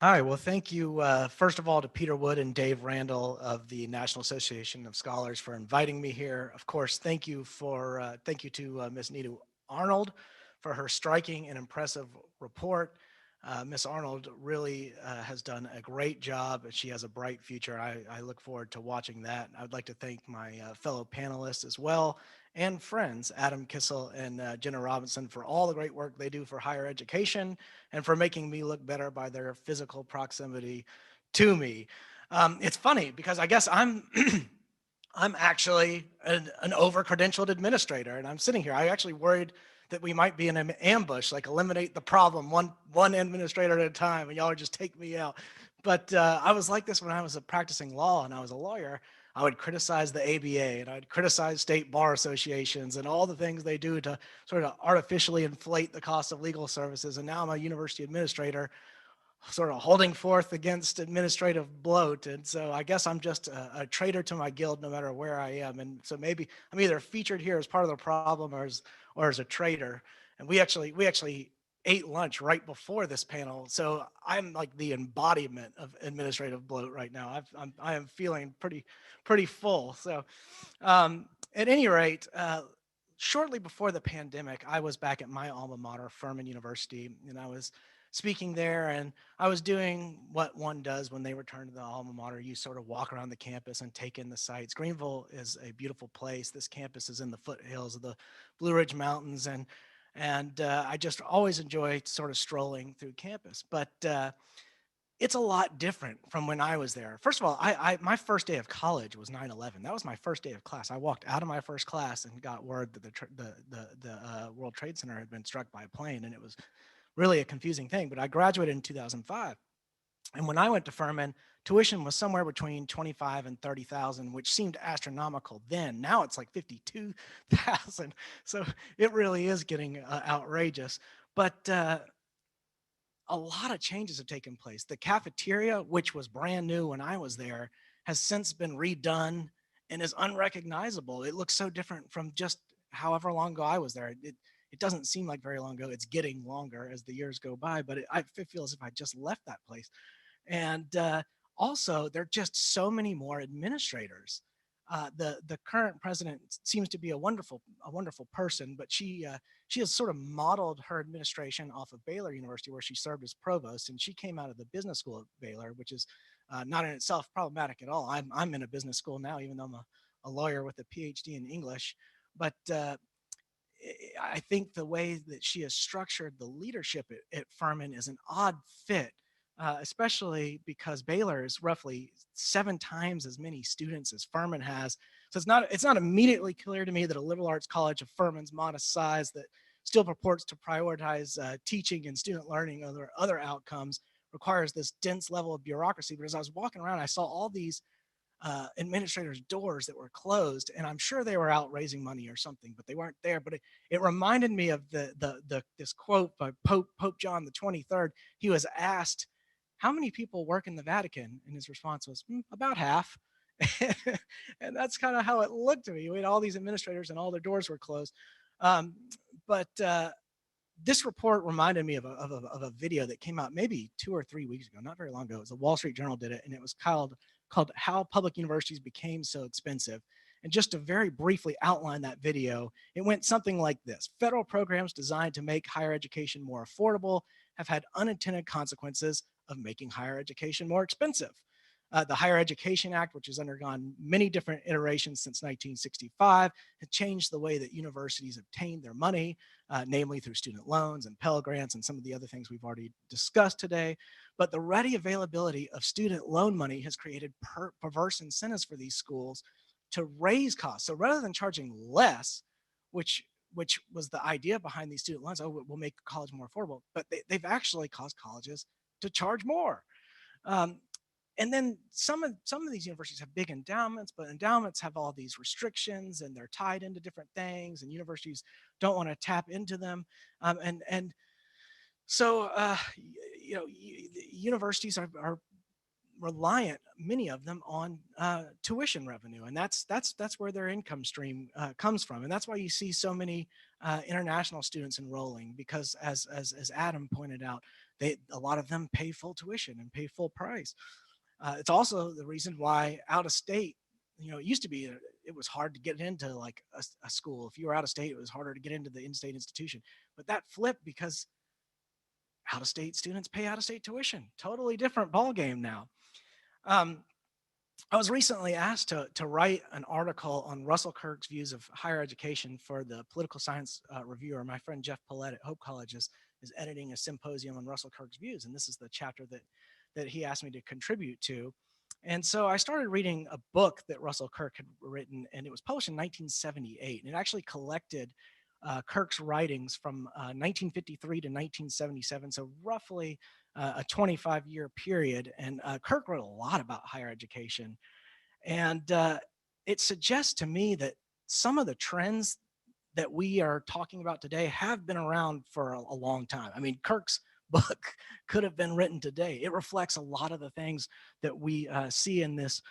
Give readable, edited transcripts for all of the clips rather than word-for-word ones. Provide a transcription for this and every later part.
Hi, well, thank you, first of all, to Peter Wood and Dave Randall of the National Association of Scholars for inviting me here. Of course, thank you to Ms. Neetu Arnold for her striking and impressive report. Ms. Arnold really has done a great job, and she has a bright future. I look forward to watching that. I would like to thank my fellow panelists as well, and friends, Adam Kissel and Jenna Robinson, for all the great work they do for higher education and for making me look better by their physical proximity to me. It's funny because I guess I'm I'm actually an over-credentialed administrator, and I'm sitting here. I actually worried that we might be in an ambush, like eliminate the problem one administrator at a time, and y'all would just take me out. But I was like this when I was practicing law, and I was a lawyer. I would criticize the ABA, and I'd criticize state bar associations and all the things they do to sort of artificially inflate the cost of legal services. And now I'm a university administrator, sort of holding forth against administrative bloat. And so I guess I'm just a traitor to my guild no matter where I am. And so maybe I'm either featured here as part of the problem or as a traitor. And we actually ate lunch right before this panel. So I'm like the embodiment of administrative bloat right now. I am feeling pretty full. So at any rate, shortly before the pandemic, I was back at my alma mater, Furman University, and I was speaking there, and I was doing what one does when they return to the alma mater. You sort of walk around the campus and take in the sights. Greenville is a beautiful place. This campus is in the foothills of the Blue Ridge Mountains, and I just always enjoy sort of strolling through campus. But it's a lot different from when I was there. First of all, my first day of college was 9/11. That was my first day of class. I walked out of my first class and got word that the World Trade Center had been struck by a plane, and it was really a confusing thing. But I graduated in 2005, and when I went to Furman, tuition was somewhere between 25 and 30,000, which seemed astronomical then. Now it's like 52,000. So it really is getting outrageous. But a lot of changes have taken place. The cafeteria, which was brand new when I was there, has since been redone and is unrecognizable. It looks so different from just however long ago I was there. It doesn't seem like very long ago. It's getting longer as the years go by, but I feel as if I just left that place. And also, there are just so many more administrators. The current president seems to be a wonderful person, but she has sort of modeled her administration off of Baylor University, where she served as provost, and she came out of the business school at Baylor, which is not in itself problematic at all. I'm in a business school now, even though I'm a lawyer with a PhD in English. But I think the way that she has structured the leadership at Furman is an odd fit, especially because Baylor is roughly 7 times as many students as Furman has. So it's not immediately clear to me that a liberal arts college of Furman's modest size that still purports to prioritize teaching and student learning over other outcomes requires this dense level of bureaucracy. But as I was walking around, I saw all these administrators' doors that were closed, and I'm sure they were out raising money or something, but they weren't there. But it reminded me of this quote by Pope John the 23rd. He was asked, "How many people work in the Vatican?" And his response was, "About half." And that's kind of how it looked to me. We had all these administrators, and all their doors were closed. Um, but this report reminded me of a video that came out maybe 2 or 3 weeks ago, not very long ago. It was the Wall Street Journal did it, and it was called "How Public Universities Became So Expensive." And just to very briefly outline that video, it went something like this: federal programs designed to make higher education more affordable have had unintended consequences of making higher education more expensive. The Higher Education Act, which has undergone many different iterations since 1965, has changed the way that universities obtain their money, namely through student loans and Pell Grants and some of the other things we've already discussed today. But the ready availability of student loan money has created perverse incentives for these schools to raise costs. So rather than charging less, which was the idea behind these student loans, oh, we'll make college more affordable, but they've actually caused colleges to charge more. Um, and then some of these universities have big endowments, but endowments have all these restrictions, and they're tied into different things, and universities don't want to tap into them. And so universities are reliant, many of them, on tuition revenue, and that's where their income stream comes from, and that's why you see so many international students enrolling, because as Adam pointed out, A lot of them pay full tuition and pay full price. It's also the reason why out of state, it used to be it was hard to get into like a school. If you were out of state, it was harder to get into the in-state institution. But that flipped because out of state students pay out of state tuition. Totally different ball game now. Um, I was recently asked to write an article on Russell Kirk's views of higher education for the Political Science Reviewer. My friend Jeff Paulette at Hope College is editing a symposium on Russell Kirk's views, and this is the chapter that he asked me to contribute to. And so I started reading a book that Russell Kirk had written, and it was published in 1978. And it actually collected Kirk's writings from 1953 to 1977, so roughly a 25-year period. And Kirk wrote a lot about higher education. And it suggests to me that some of the trends that we are talking about today have been around for a long time. I mean, Kirk's book could have been written today. It reflects a lot of the things that we see in this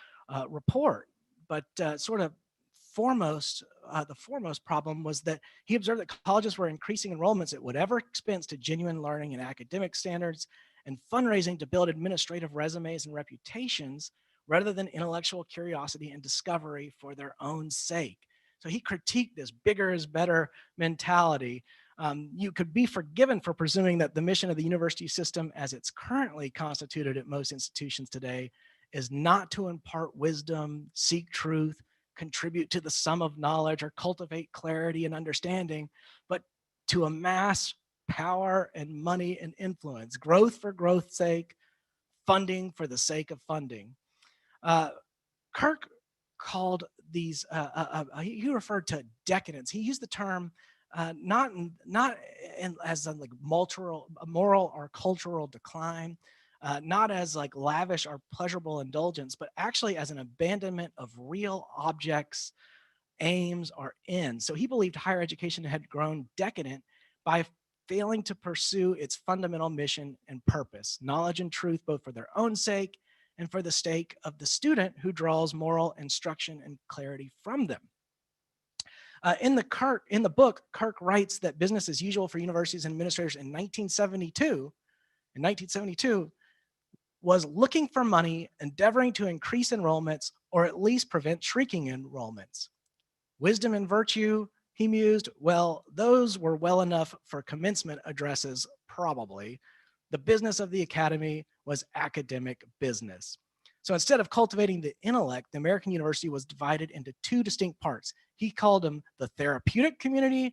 report. But sort of the foremost problem was that he observed that colleges were increasing enrollments at whatever expense to genuine learning and academic standards and fundraising to build administrative resumes and reputations rather than intellectual curiosity and discovery for their own sake. So he critiqued this bigger is better mentality. You could be forgiven for presuming that the mission of the university system as it's currently constituted at most institutions today is not to impart wisdom, seek truth, contribute to the sum of knowledge, or cultivate clarity and understanding, but to amass power and money and influence, growth for growth's sake, funding for the sake of funding. Kirk called these, he referred to decadence. He used the term not as a like moral or cultural decline, not as like lavish or pleasurable indulgence, but actually as an abandonment of real objects, aims, or ends. So he believed higher education had grown decadent by failing to pursue its fundamental mission and purpose, knowledge and truth, both for their own sake and for the sake of the student who draws moral instruction and clarity from them. In the book, Kirk writes that business as usual for universities and administrators in 1972 was looking for money, endeavoring to increase enrollments, or at least prevent shrinking enrollments. Wisdom and virtue, he mused, well, those were well enough for commencement addresses, probably. The business of the academy was academic business. So instead of cultivating the intellect, the American university was divided into two distinct parts. He called them the therapeutic community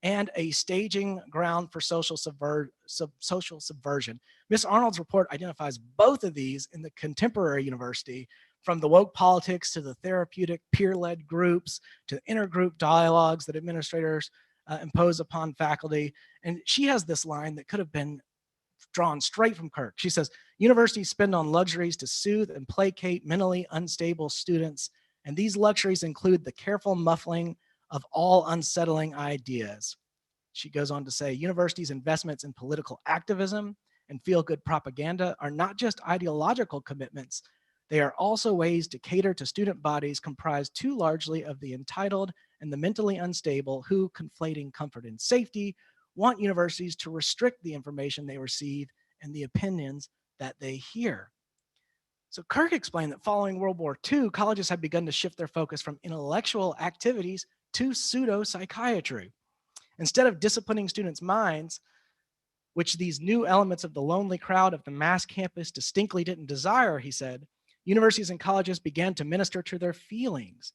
and a staging ground for social subversion. Miss Arnold's report identifies both of these in the contemporary university, from the woke politics to the therapeutic peer-led groups to intergroup dialogues that administrators impose upon faculty. And she has this line that could have been drawn straight from Kirk. She says, universities spend on luxuries to soothe and placate mentally unstable students, and these luxuries include the careful muffling of all unsettling ideas. She goes on to say, universities' investments in political activism and feel-good propaganda are not just ideological commitments, they are also ways to cater to student bodies comprised too largely of the entitled and the mentally unstable who, conflating comfort and safety, want universities to restrict the information they receive and the opinions that they hear. So Kirk explained that following World War II, colleges had begun to shift their focus from intellectual activities to pseudo-psychiatry. Instead of disciplining students' minds, which these new elements of the lonely crowd of the mass campus distinctly didn't desire, he said, universities and colleges began to minister to their feelings.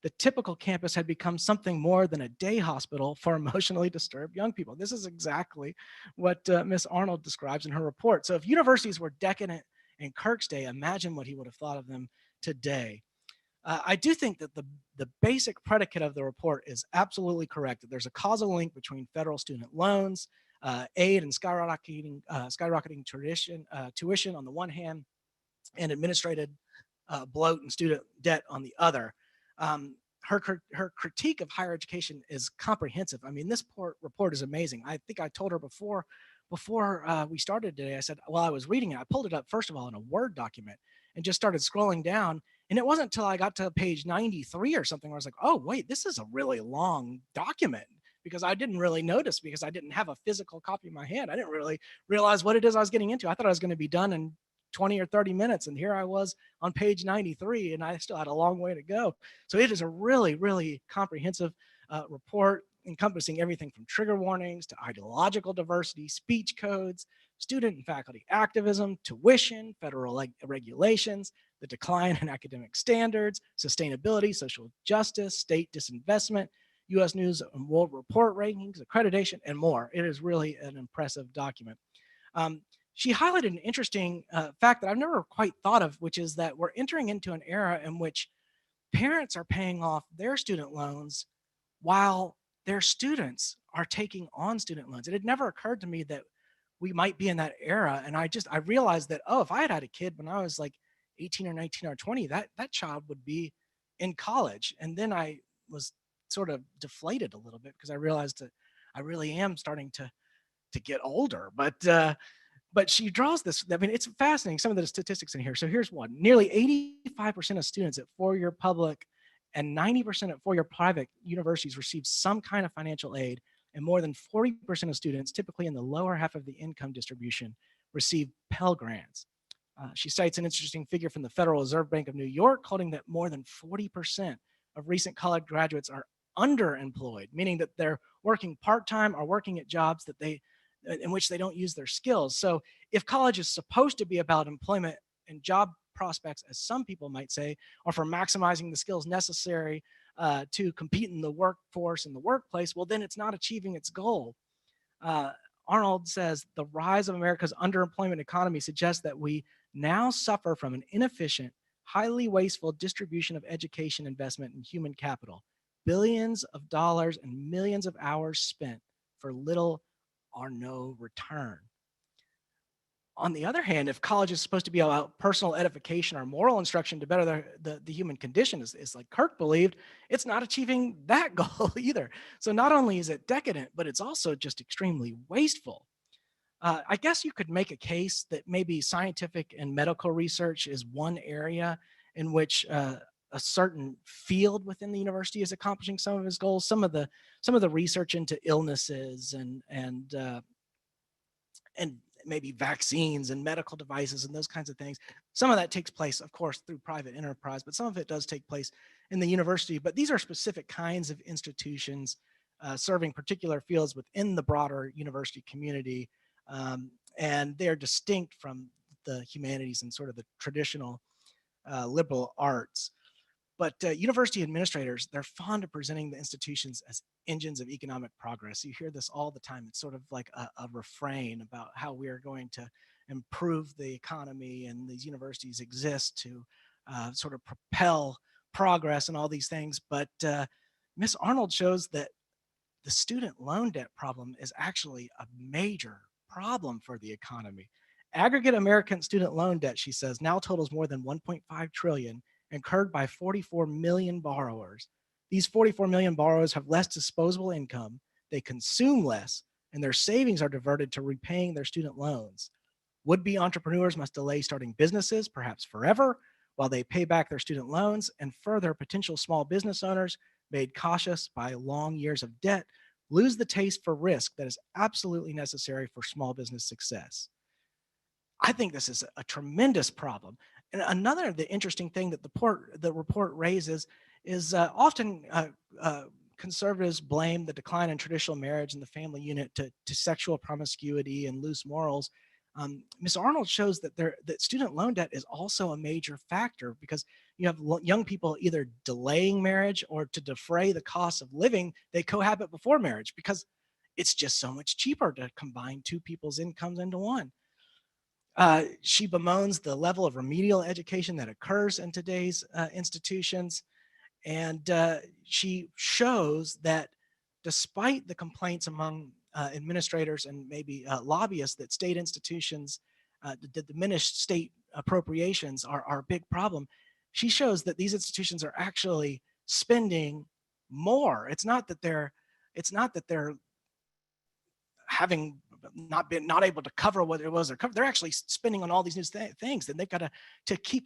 The typical campus had become something more than a day hospital for emotionally disturbed young people. This is exactly what Miss Arnold describes in her report. So if universities were decadent in Kirk's day, imagine what he would have thought of them today. I do think that the basic predicate of the report is absolutely correct, that there's a causal link between federal student loans, aid, and skyrocketing tuition on the one hand, and administrative bloat and student debt on the other. Her critique of higher education is comprehensive. I mean, this report is amazing. I think I told her before we started today, I said, while I was reading it, I pulled it up, first of all, in a Word document and just started scrolling down. And it wasn't until I got to page 93 or something where I was like, oh, wait, this is a really long document. because I didn't really notice, because I didn't have a physical copy in my hand. I didn't really realize what it is I was getting into. I thought I was going to be done in 20 or 30 minutes. And here I was on page 93, and I still had a long way to go. So it is a really, really comprehensive report encompassing everything from trigger warnings to ideological diversity, speech codes, student and faculty activism, tuition, federal regulations, the decline in academic standards, sustainability, social justice, state disinvestment, U.S. News and World Report rankings, accreditation, and more. It is really an impressive document. She highlighted an interesting fact that I've never quite thought of, which is that we're entering into an era in which parents are paying off their student loans while their students are taking on student loans. It had never occurred to me that we might be in that era. And I realized that, oh, if I had had a kid when I was like 18 or 19 or 20, that child would be in college. And then I was sort of deflated a little bit because I realized that I really am starting to get older. But she draws this. I mean, it's fascinating, some of the statistics in here. So here's one. Nearly 85% of students at four-year public and 90% at four-year private universities receive some kind of financial aid, and more than 40% of students, typically in the lower half of the income distribution, receive Pell Grants. She cites an interesting figure from the Federal Reserve Bank of New York, holding that more than 40% of recent college graduates are underemployed, meaning that they're working part-time or working at jobs that in which they don't use their skills. So if college is supposed to be about employment and job prospects, as some people might say, or for maximizing the skills necessary to compete in the workforce and the workplace, well, then it's not achieving its goal. Arnold says the rise of America's underemployment economy suggests that we now suffer from an inefficient, highly wasteful distribution of education investment and human capital. Billions of dollars and millions of hours spent for little or no return. On the other hand, if college is supposed to be about personal edification or moral instruction to better the human condition, is like Kirk believed, it's not achieving that goal either. So not only is it decadent, but it's also just extremely wasteful. I guess you could make a case that maybe scientific and medical research is one area in which a certain field within the university is accomplishing some of its goals. Some of the research into illnesses and maybe vaccines and medical devices and those kinds of things. Some of that takes place, of course, through private enterprise, but some of it does take place in the university. But these are specific kinds of institutions serving particular fields within the broader university community. And they're distinct from the humanities and sort of the traditional liberal arts. But university administrators, they're fond of presenting the institutions as engines of economic progress. You hear this all the time. It's sort of like a refrain about how we are going to improve the economy, and these universities exist to sort of propel progress and all these things. But Miss Arnold shows that the student loan debt problem is actually a major problem for the economy. Aggregate American student loan debt, she says, now totals more than 1.5 trillion, incurred by 44 million borrowers. These 44 million borrowers have less disposable income, they consume less, and their savings are diverted to repaying their student loans. Would-be entrepreneurs must delay starting businesses, perhaps forever, while they pay back their student loans, and further, potential small business owners, made cautious by long years of debt, lose the taste for risk that is absolutely necessary for small business success. I think this is a tremendous problem. And another the interesting thing that the report raises is often conservatives blame the decline in traditional marriage and the family unit to sexual promiscuity and loose morals. Ms. Arnold shows that that student loan debt is also a major factor, because you have young people either delaying marriage, or to defray the cost of living, they cohabit before marriage because it's just so much cheaper to combine two people's incomes into one. She bemoans the level of remedial education that occurs in today's institutions. And she shows that despite the complaints among administrators and maybe lobbyists that state institutions, the diminished state appropriations are a big problem, she shows that these institutions are actually spending more. It's not that they're having not able to cover what it was they're actually spending on all these new things, and they've got to keep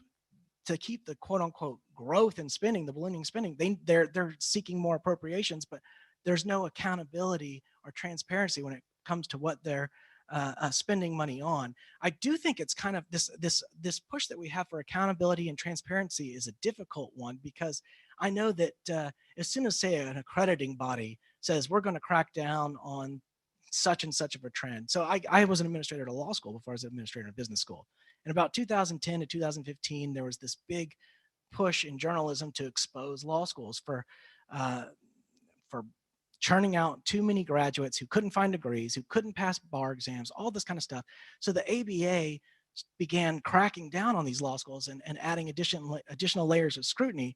the quote unquote growth in spending, the ballooning spending. They're seeking more appropriations, but there's no accountability or transparency when it comes to what they're spending money on. I do think it's kind of this push that we have for accountability and transparency is a difficult one, because I know that as soon as, say, an accrediting body says we're going to crack down on such and such of a trend. So I was an administrator at a law school before I was an administrator at a business school. In about 2010 to 2015, there was this big push in journalism to expose law schools uh, for churning out too many graduates who couldn't find degrees, who couldn't pass bar exams, all this kind of stuff. So the ABA began cracking down on these law schools and adding additional layers of scrutiny.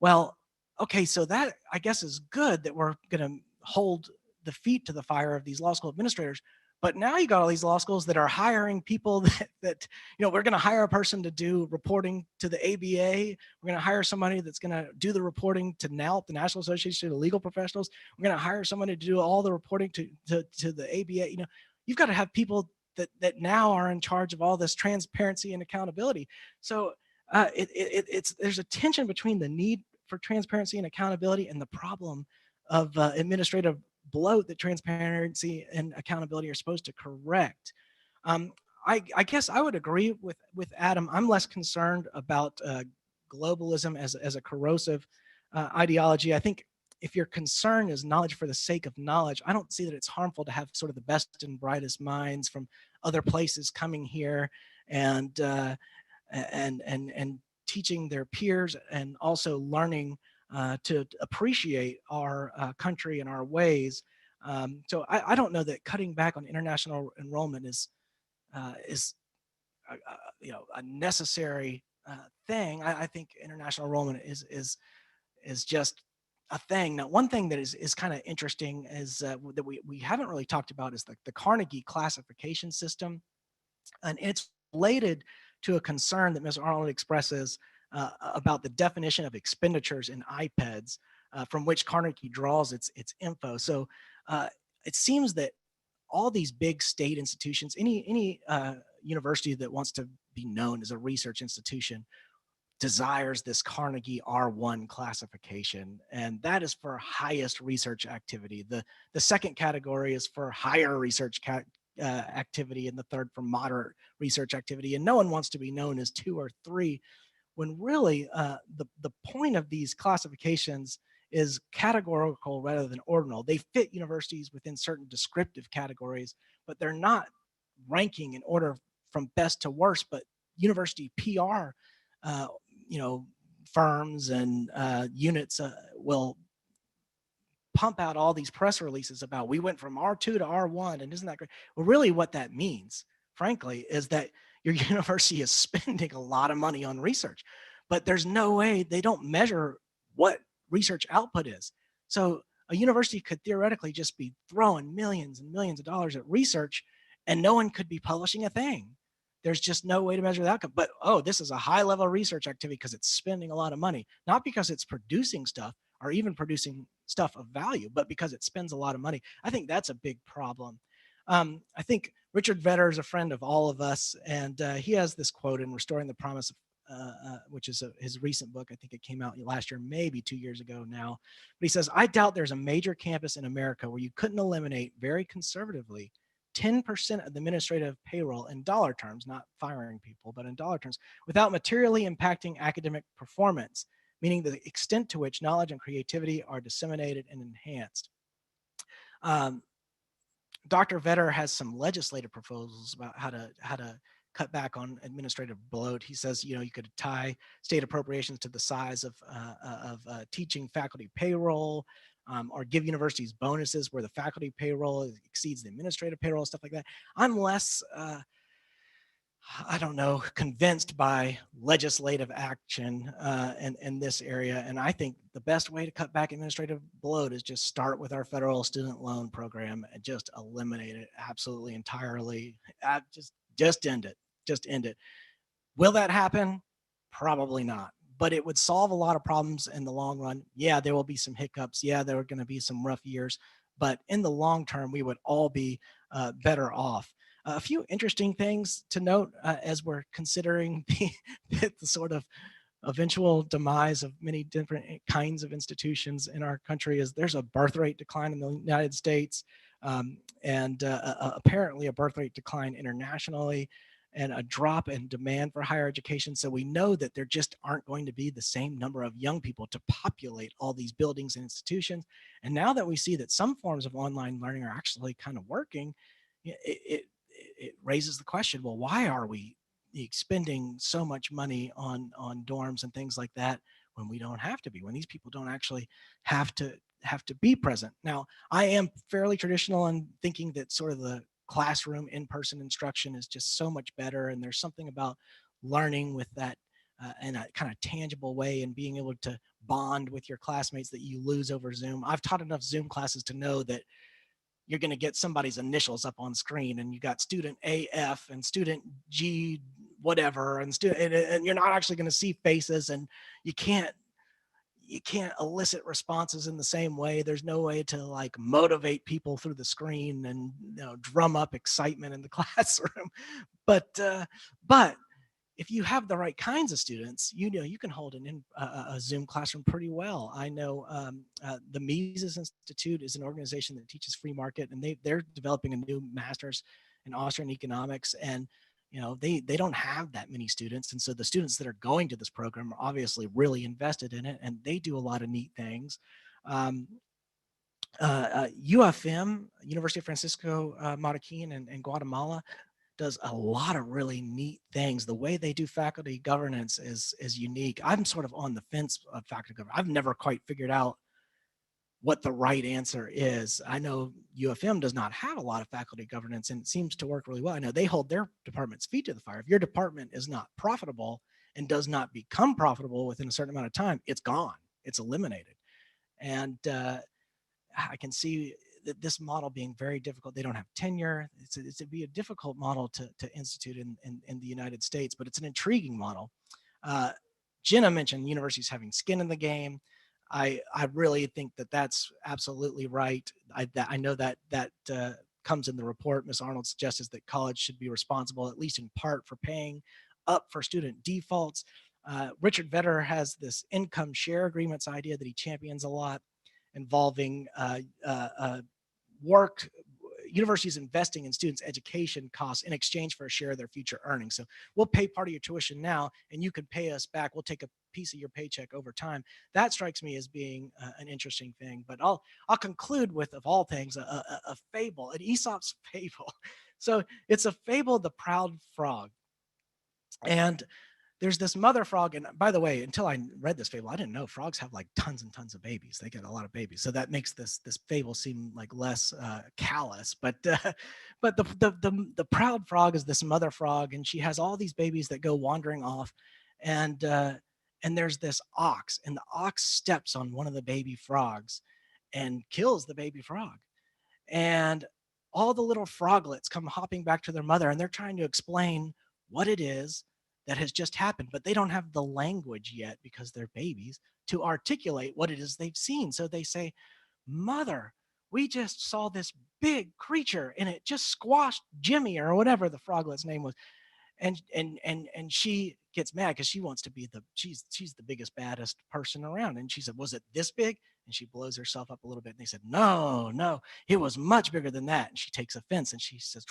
Well, okay, so that, I guess, is good that we're going to hold the feet to the fire of these law school administrators. But now you got all these law schools that are hiring people that we're going to hire a person to do reporting to the ABA. We're going to hire somebody that's going to do the reporting to NALP, the National Association of Legal Professionals. We're going to hire somebody to do all the reporting to the ABA. You've got to have people that now are in charge of all this transparency and accountability. So there's a tension between the need for transparency and accountability and the problem of administrative bloat that transparency and accountability are supposed to correct. I guess I would agree with Adam. I'm less concerned about globalism as a corrosive ideology. I think if your concern is knowledge for the sake of knowledge, I don't see that it's harmful to have sort of the best and brightest minds from other places coming here and teaching their peers, and also learning to appreciate our country and our ways. So I don't know that cutting back on international enrollment is a necessary thing. I think international enrollment is just a thing. Now, one thing that is kind of interesting is that we haven't really talked about is the Carnegie classification system, and it's related to a concern that Ms. Arnold expresses about the definition of expenditures in iPads, from which Carnegie draws its info. So it seems that all these big state institutions, any university that wants to be known as a research institution, desires this Carnegie R1 classification, and that is for highest research activity. The second category is for higher research activity, and the third for moderate research activity. And no one wants to be known as 2 or 3, when really the point of these classifications is categorical rather than ordinal. They fit universities within certain descriptive categories, but they're not ranking in order from best to worst. But university PR, firms and units will pump out all these press releases about we went from R2 to R1, and isn't that great? Well, really what that means, frankly, is that your university is spending a lot of money on research, but there's no way, they don't measure what research output is. So a university could theoretically just be throwing millions and millions of dollars at research, and no one could be publishing a thing. There's just no way to measure the outcome. But, oh, this is a high level research activity because it's spending a lot of money, not because it's producing stuff or even producing stuff of value, but because it spends a lot of money. I think that's a big problem. I think Richard Vedder is a friend of all of us, and he has this quote in Restoring the Promise, which is his recent book. I think it came out last year, maybe 2 years ago now. But he says, I doubt there's a major campus in America where you couldn't eliminate, very conservatively, 10% of the administrative payroll in dollar terms, not firing people, but in dollar terms, without materially impacting academic performance, meaning the extent to which knowledge and creativity are disseminated and enhanced. Dr. Vedder has some legislative proposals about how to cut back on administrative bloat. He says, you could tie state appropriations to the size of teaching faculty payroll, or give universities bonuses where the faculty payroll exceeds the administrative payroll, stuff like that. I'm less, convinced by legislative action in this area. And I think the best way to cut back administrative bloat is just start with our federal student loan program and just eliminate it absolutely entirely. Just end it. Just end it. Will that happen? Probably not. But it would solve a lot of problems in the long run. Yeah, there will be some hiccups. Yeah, there are going to be some rough years. But in the long term, we would all be better off. A few interesting things to note as we're considering the sort of eventual demise of many different kinds of institutions in our country is there's a birth rate decline in the United States, and apparently a birth rate decline internationally, and a drop in demand for higher education. So we know that there just aren't going to be the same number of young people to populate all these buildings and institutions. And now that we see that some forms of online learning are actually kind of working, it raises the question, well, why are we spending so much money on dorms and things like that when we don't have to be, when these people don't actually have to be present? Now, I am fairly traditional in thinking that sort of the classroom in-person instruction is just so much better, and there's something about learning with that in a kind of tangible way and being able to bond with your classmates that you lose over Zoom. I've taught enough Zoom classes to know that you're going to get somebody's initials up on screen, and you got student AF and student G whatever, and you're not actually going to see faces, and you can't elicit responses in the same way. There's no way to like motivate people through the screen and drum up excitement in the classroom. But if you have the right kinds of students, you can hold a Zoom classroom pretty well. I know the Mises Institute is an organization that teaches free market, and they're developing a new master's in Austrian economics, and they don't have that many students, and so the students that are going to this program are obviously really invested in it, and they do a lot of neat things. UFM, University of Francisco Marroquin in Guatemala, does a lot of really neat things. The way they do faculty governance is unique. I'm sort of on the fence of faculty governance. I've never quite figured out what the right answer is. I know UFM does not have a lot of faculty governance, and it seems to work really well. I know they hold their department's feet to the fire. If your department is not profitable and does not become profitable within a certain amount of time, it's gone. It's eliminated. And I can see that this model being very difficult. They don't have tenure. It'd be a difficult model to institute in the United States, but it's an intriguing model. Jenna mentioned universities having skin in the game. I really think that that's absolutely right. I know that comes in the report. Ms. Arnold suggests that college should be responsible, at least in part, for paying up for student defaults. Richard Vedder has this income share agreements idea that he champions a lot, involving work, universities investing in students' education costs in exchange for a share of their future earnings. So we'll pay part of your tuition now, and you can pay us back. We'll take a piece of your paycheck over time. That strikes me as being an interesting thing. But I'll conclude with, of all things, a fable, an Aesop's fable. So it's a fable, The Proud Frog. And there's this mother frog, and by the way, until I read this fable, I didn't know frogs have like tons and tons of babies. They get a lot of babies, so that makes this fable seem like less callous. But the proud frog is this mother frog, and she has all these babies that go wandering off, and there's this ox, and the ox steps on one of the baby frogs and kills the baby frog, and all the little froglets come hopping back to their mother, and they're trying to explain what it is that has just happened, but they don't have the language yet because they're babies to articulate what it is they've seen. So they say, "Mother, we just saw this big creature and it just squashed Jimmy," or whatever the froglet's name was. And she gets mad because she wants to be she's the biggest, baddest person around. And she said, "Was it this big?" And she blows herself up a little bit. And they said, "No, it was much bigger than that." And she takes offense and she says,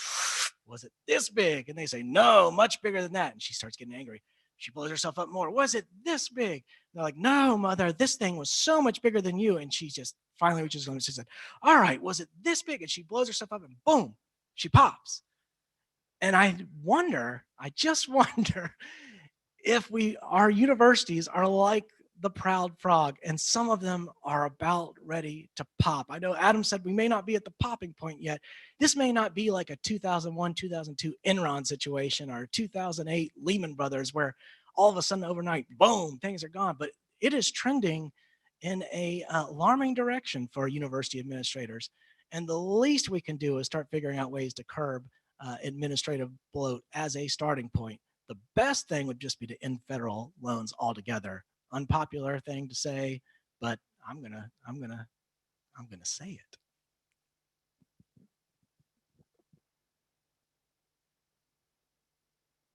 "Was it this big?" And they say, "No, much bigger than that." And she starts getting angry. She blows herself up more. "Was it this big?" And they're like, "No, mother, this thing was so much bigger than you." And she just finally reaches on and she said, "All right, was it this big?" And she blows herself up and boom, she pops. And I just wonder if our universities are like the proud frog, and some of them are about ready to pop. I know Adam said we may not be at the popping point yet. This may not be like a 2001, 2002 Enron situation or 2008 Lehman Brothers, where all of a sudden overnight, boom, things are gone. But it is trending in a alarming direction for university administrators. And the least we can do is start figuring out ways to curb administrative bloat as a starting point. The best thing would just be to end federal loans altogether. Unpopular thing to say, but I'm gonna say it.